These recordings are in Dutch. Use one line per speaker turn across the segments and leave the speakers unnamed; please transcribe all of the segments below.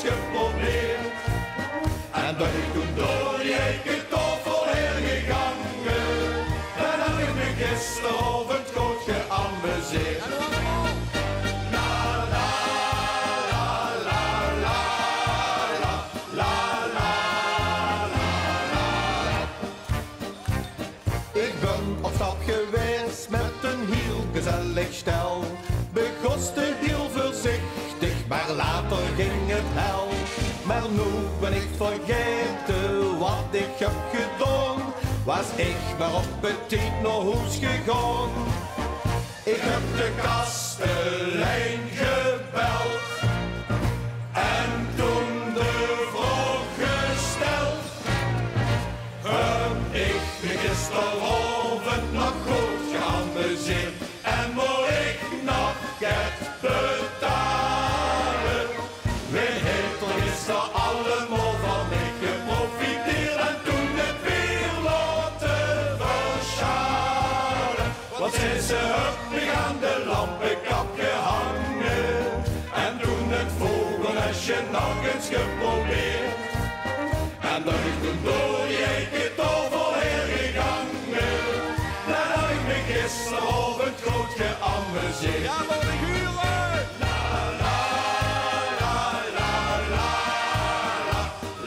geprobeerd. En ben ik toen door die eikentafel heen gegangen. En heb ik me gisteravond goed geamuseerd. Ik ben op stap geweest met een heel gezellig stel. Begoste heel voorzichtig, maar later ging het hel. Maar nu ben ik vergeten wat ik heb gedaan. Was ik maar op het tijd naar huis gegaan. Ik heb de kastelein gebeld en toen de vraag gesteld. Ik ben gisteravond nog goed geamuseerd en moet ik nog het betalen. We heeft er gisteren allemaal van mij geprofiteerd en toen het weer laten verschalen. Want sinds ze huppig aan de lampenkap gehangen en toen het vogelnestje nog eens geprobeerd. En dan ik toen door die eikentafel heen gegangen. Dan heb ik me gisteravond goed geamuseerd.
Ja, wat een huren!
La la la la la la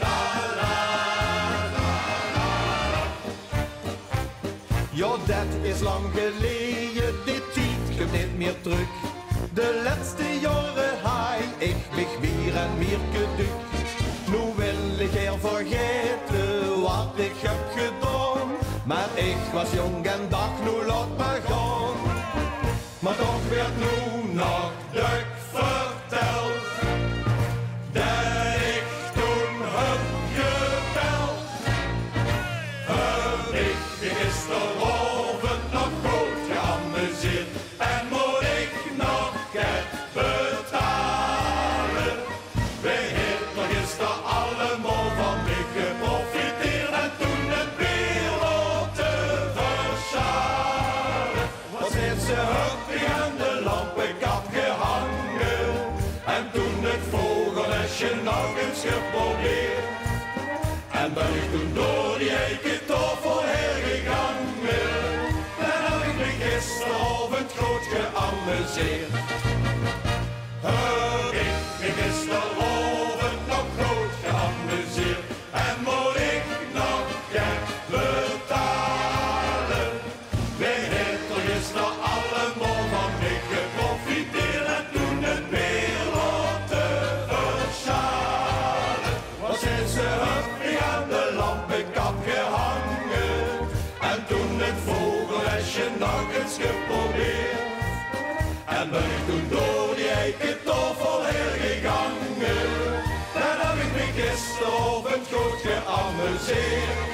la la la. Ja, dat is lang geleden, dit tijd komt niet meer terug. De laatste jaren haai ik mich weer en meer geduk. Nu wil ik er vergeten wat ik heb gedaan. Maar ik was jong en dacht, nu laat me gaan. Maar toch werd nu nog duk verteld dat ik toen heb gebeld. Ik ben gisteravond nog goed geamuseerd en moet ik nog het betalen. We hebben gisteren allemaal van mij geprofiteerd en toen het weer laten verschalen. Was heeft ze huppig aan de lampenkap gehangen en toen het vogelnestje nog eens geprobeerd. En ben ik toen door die eikentafel heen gegangen. Dan heb ik me gisteravond goed geamuseerd. Ik ben gisteravond nog goed geamuseerd en moet ik nog geld betalen. We hebben er gisteren allemaal van mij geprofiteerd en toen het weer laten verschalen. Was zijn ze huppig aan de lampenkap gehangen en toen het vogelnestje nog eens geprobeerd. En ben ik toen door die eikentafel heen gegangen. Dan heb ik me gisteravond goed geamuseerd.